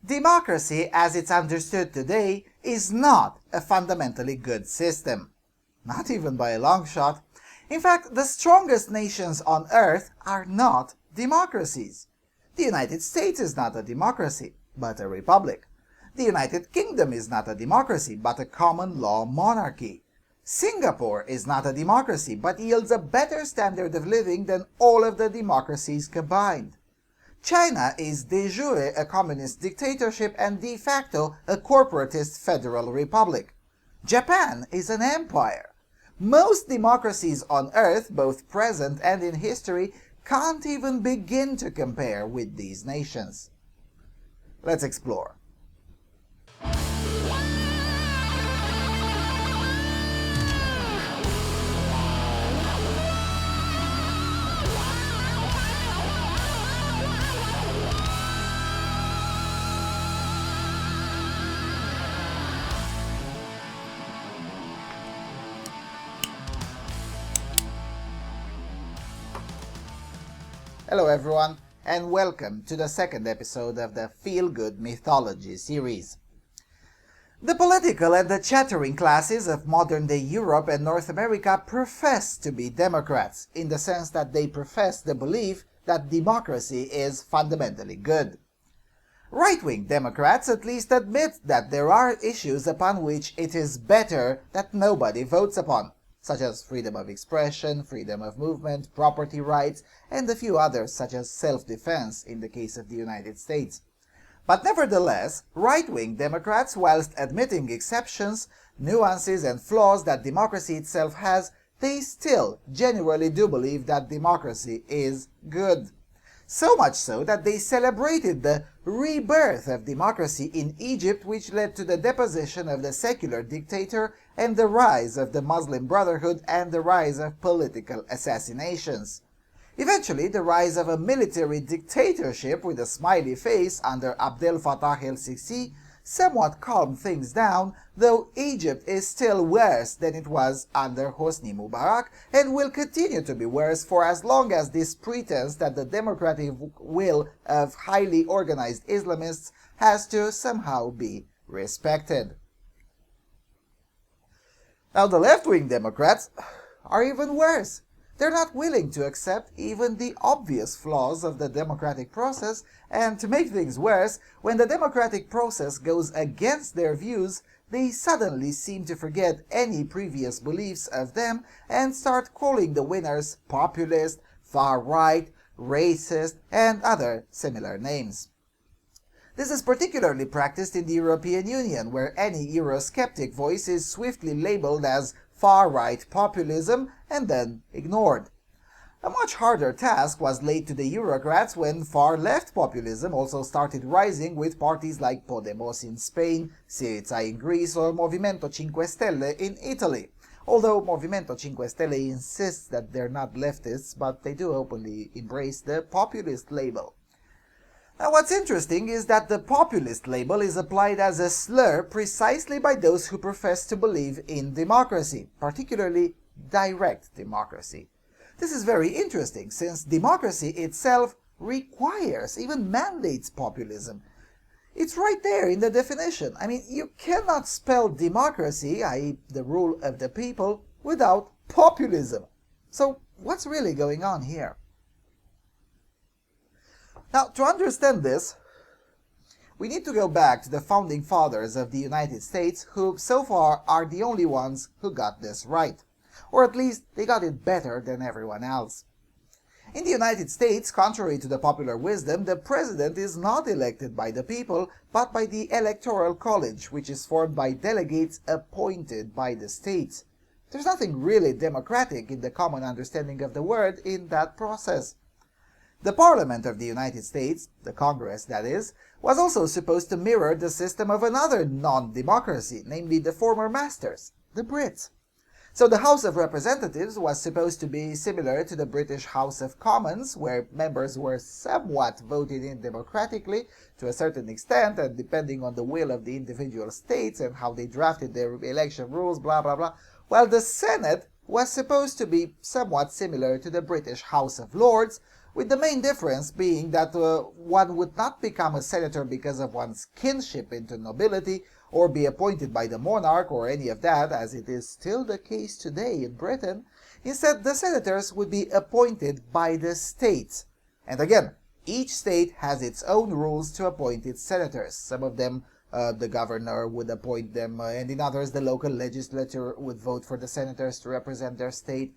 Democracy, as it's understood today, is not a fundamentally good system. Not even by a long shot. In fact, the strongest nations on Earth are not democracies. The United States is not a democracy, but a republic. The United Kingdom is not a democracy, but a common law monarchy. Singapore is not a democracy, but yields a better standard of living than all of the democracies combined. China is de jure a communist dictatorship and de facto a corporatist federal republic. Japan is an empire. Most democracies on Earth, both present and in history, can't even begin to compare with these nations. Let's explore. Hello everyone, and welcome to the second episode of the Feel Good Mythology series. The political and the chattering classes of modern-day Europe and North America profess to be Democrats, in the sense that they profess the belief that democracy is fundamentally good. Right-wing Democrats at least admit that there are issues upon which it is better that nobody votes upon, such as freedom of expression, freedom of movement, property rights, and a few others such as self-defense in the case of the United States. But nevertheless, right-wing Democrats, whilst admitting exceptions, nuances and flaws that democracy itself has, they still genuinely do believe that democracy is good. So much so that they celebrated the rebirth of democracy in Egypt, which led to the deposition of the secular dictator and the rise of the Muslim Brotherhood and the rise of political assassinations. Eventually, the rise of a military dictatorship with a smiley face under Abdel Fattah el-Sisi somewhat calmed things down, though Egypt is still worse than it was under Hosni Mubarak and will continue to be worse for as long as this pretense that the democratic will of highly organized Islamists has to somehow be respected. Now, the left-wing Democrats are even worse. They're not willing to accept even the obvious flaws of the democratic process, and to make things worse, when the democratic process goes against their views, they suddenly seem to forget any previous beliefs of them and start calling the winners populist, far-right, racist, and other similar names. This is particularly practiced in the European Union, where any Eurosceptic voice is swiftly labeled as far-right populism and then ignored. A much harder task was laid to the Eurocrats when far-left populism also started rising with parties like Podemos in Spain, Syriza in Greece, or Movimento 5 Stelle in Italy. Although Movimento 5 Stelle insists that they're not leftists, but they do openly embrace the populist label. Now, what's interesting is that the populist label is applied as a slur precisely by those who profess to believe in democracy, particularly direct democracy. This is very interesting, since democracy itself requires, even mandates populism. It's right there in the definition. I mean, you cannot spell democracy, i.e. the rule of the people, without populism. So, what's really going on here? Now, to understand this, we need to go back to the founding fathers of the United States, who so far are the only ones who got this right. Or at least, they got it better than everyone else. In the United States, contrary to the popular wisdom, the president is not elected by the people, but by the Electoral College, which is formed by delegates appointed by the states. There's nothing really democratic in the common understanding of the word in that process. The Parliament of the United States, the Congress that is, was also supposed to mirror the system of another non-democracy, namely the former masters, the Brits. So the House of Representatives was supposed to be similar to the British House of Commons, where members were somewhat voted in democratically to a certain extent, and depending on the will of the individual states and how they drafted their election rules, blah blah blah, while the Senate was supposed to be somewhat similar to the British House of Lords, with the main difference being that one would not become a senator because of one's kinship into nobility or be appointed by the monarch or any of that, as it is still the case today in Britain. Instead, the senators would be appointed by the states. And again, each state has its own rules to appoint its senators. Some of them, the governor would appoint them, and in others, the local legislature would vote for the senators to represent their state.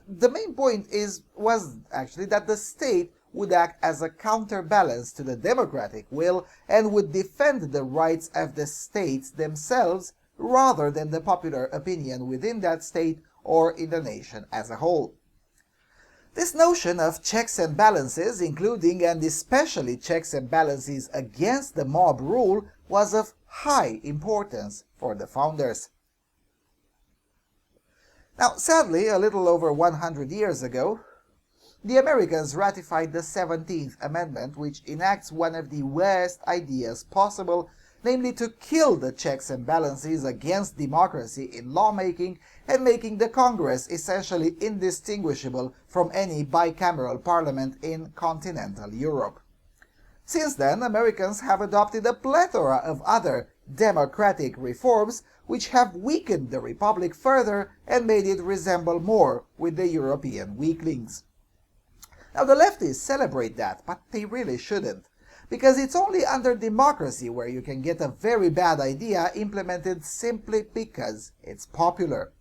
The main point was actually that the state would act as a counterbalance to the democratic will and would defend the rights of the states themselves rather than the popular opinion within that state or in the nation as a whole. This notion of checks and balances, including and especially checks and balances against the mob rule, was of high importance for the founders. Now, sadly, a little over 100 years ago, the Americans ratified the 17th Amendment, which enacts one of the worst ideas possible, namely to kill the checks and balances against democracy in lawmaking and making the Congress essentially indistinguishable from any bicameral parliament in continental Europe. Since then, Americans have adopted a plethora of other democratic reforms which have weakened the republic further and made it resemble more with the European weaklings. Now, the leftists celebrate that, but they really shouldn't, because it's only under democracy where you can get a very bad idea implemented simply because it's popular.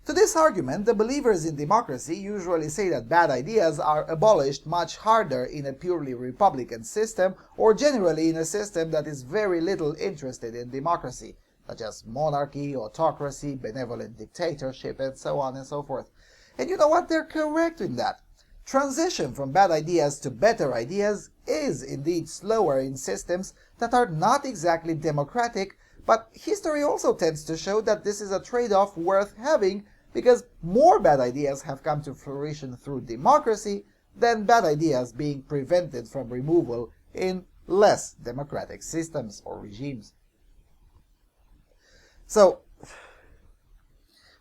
To this argument, the believers in democracy usually say that bad ideas are abolished much harder in a purely republican system or generally in a system that is very little interested in democracy, such as monarchy, autocracy, benevolent dictatorship, and so on and so forth. And you know what? They're correct in that. Transition from bad ideas to better ideas is indeed slower in systems that are not exactly democratic, but history also tends to show that this is a trade-off worth having because more bad ideas have come to fruition through democracy than bad ideas being prevented from removal in less democratic systems or regimes. So,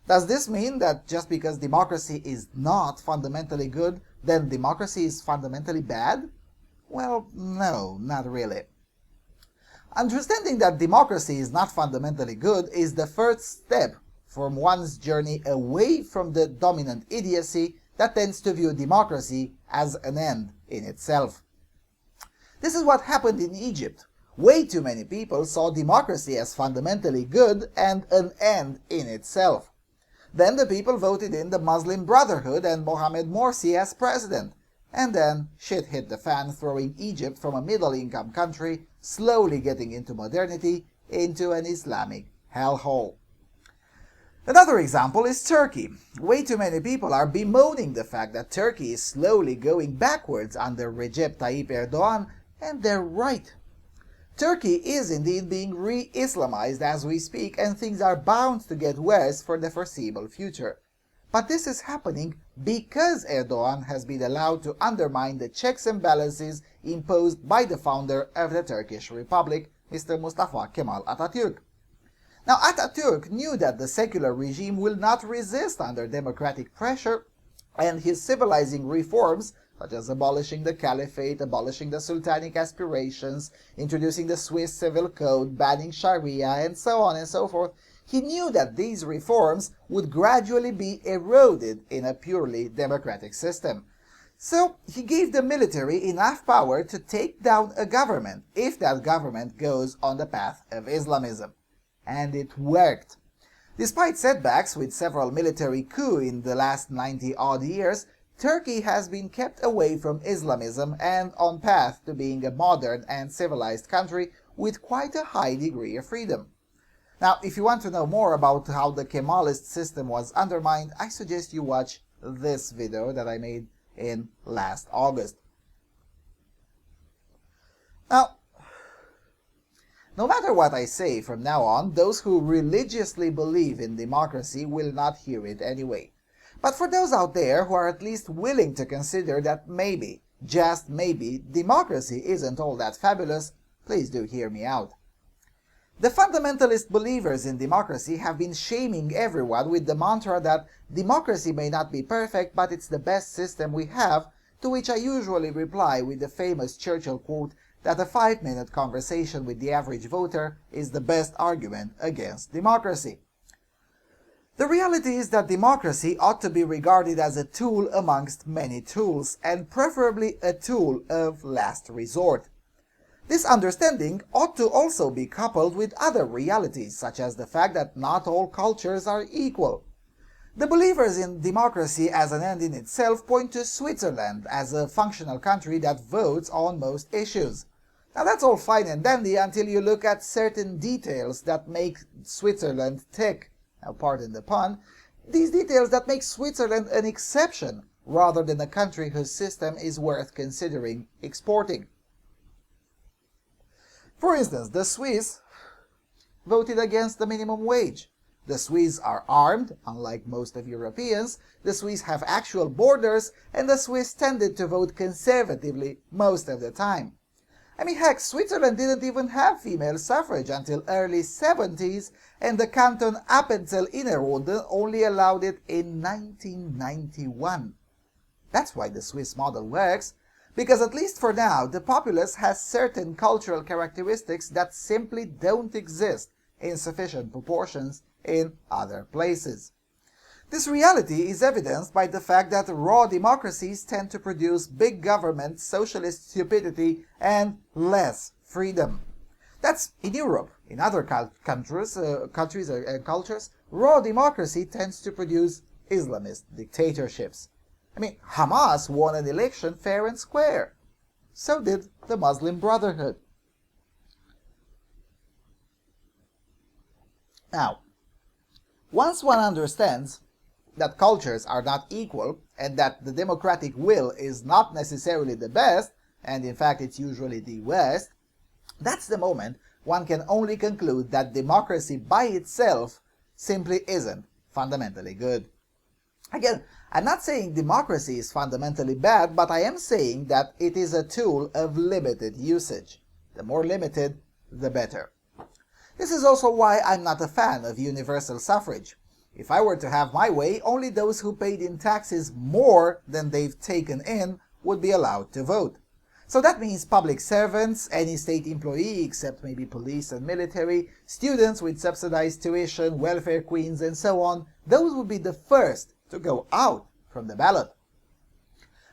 does this mean that just because democracy is not fundamentally good, then democracy is fundamentally bad? Well, no, not really. Understanding that democracy is not fundamentally good is the first step from one's journey away from the dominant idiocy that tends to view democracy as an end in itself. This is what happened in Egypt. Way too many people saw democracy as fundamentally good and an end in itself. Then the people voted in the Muslim Brotherhood and Mohamed Morsi as president. And then shit hit the fan, throwing Egypt from a middle-income country, slowly getting into modernity, into an Islamic hellhole. Another example is Turkey. Way too many people are bemoaning the fact that Turkey is slowly going backwards under Recep Tayyip Erdogan, and they're right. Turkey is indeed being re-Islamized as we speak, and things are bound to get worse for the foreseeable future. But this is happening because Erdogan has been allowed to undermine the checks and balances imposed by the founder of the Turkish Republic, Mr. Mustafa Kemal Atatürk. Now, Atatürk knew that the secular regime will not resist under democratic pressure, and his civilizing reforms, such as abolishing the caliphate, abolishing the sultanic aspirations, introducing the Swiss civil code, banning Sharia, and so on and so forth, he knew that these reforms would gradually be eroded in a purely democratic system. So he gave the military enough power to take down a government if that government goes on the path of Islamism. And it worked. Despite setbacks with several military coups in the last 90-odd years, Turkey has been kept away from Islamism and on path to being a modern and civilized country with quite a high degree of freedom. Now, if you want to know more about how the Kemalist system was undermined, I suggest you watch this video that I made in last August. Now, no matter what I say from now on, those who religiously believe in democracy will not hear it anyway. But for those out there who are at least willing to consider that maybe, just maybe, democracy isn't all that fabulous, please do hear me out. The fundamentalist believers in democracy have been shaming everyone with the mantra that democracy may not be perfect, but it's the best system we have, to which I usually reply with the famous Churchill quote that a 5-minute conversation with the average voter is the best argument against democracy. The reality is that democracy ought to be regarded as a tool amongst many tools, and preferably a tool of last resort. This understanding ought to also be coupled with other realities, such as the fact that not all cultures are equal. The believers in democracy as an end in itself point to Switzerland as a functional country that votes on most issues. Now that's all fine and dandy until you look at certain details that make Switzerland tick. Now pardon the pun. These details that make Switzerland an exception rather than a country whose system is worth considering exporting. For instance, the Swiss voted against the minimum wage. The Swiss are armed, unlike most of Europeans, the Swiss have actual borders, and the Swiss tended to vote conservatively most of the time. I mean, heck, Switzerland didn't even have female suffrage until early 70s, and the canton Appenzell-Innerrhoden only allowed it in 1991. That's why the Swiss model works, because at least for now, the populace has certain cultural characteristics that simply don't exist in sufficient proportions in other places. This reality is evidenced by the fact that raw democracies tend to produce big government, socialist stupidity, and less freedom. That's in Europe. In other countries and cultures, raw democracy tends to produce Islamist dictatorships. I mean, Hamas won an election fair and square. So did the Muslim Brotherhood. Now, once one understands that cultures are not equal and that the democratic will is not necessarily the best, and in fact it's usually the worst, that's the moment one can only conclude that democracy by itself simply isn't fundamentally good. Again, I'm not saying democracy is fundamentally bad, but I am saying that it is a tool of limited usage. The more limited, the better. This is also why I'm not a fan of universal suffrage. If I were to have my way, only those who paid in taxes more than they've taken in would be allowed to vote. So that means public servants, any state employee except maybe police and military, students with subsidized tuition, welfare queens and so on, those would be the first to go out from the ballot.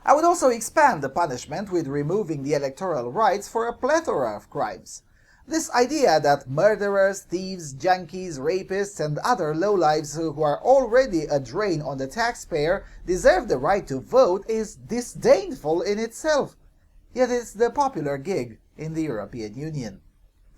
I would also expand the punishment with removing the electoral rights for a plethora of crimes. This idea that murderers, thieves, junkies, rapists, and other lowlives who are already a drain on the taxpayer deserve the right to vote is disdainful in itself. Yet it's the popular gig in the European Union.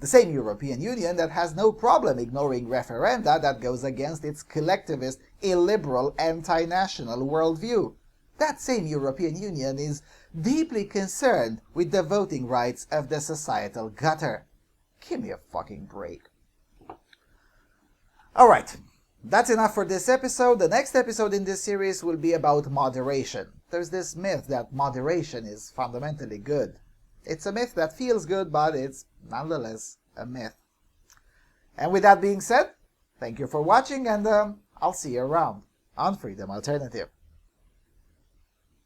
The same European Union that has no problem ignoring referenda that goes against its collectivist, illiberal, anti-national worldview. That same European Union is deeply concerned with the voting rights of the societal gutter. Give me a fucking break. Alright, that's enough for this episode. The next episode in this series will be about moderation. There's this myth that moderation is fundamentally good. It's a myth that feels good, but it's nonetheless a myth. And with that being said, thank you for watching, and I'll see you around on Freedom Alternative.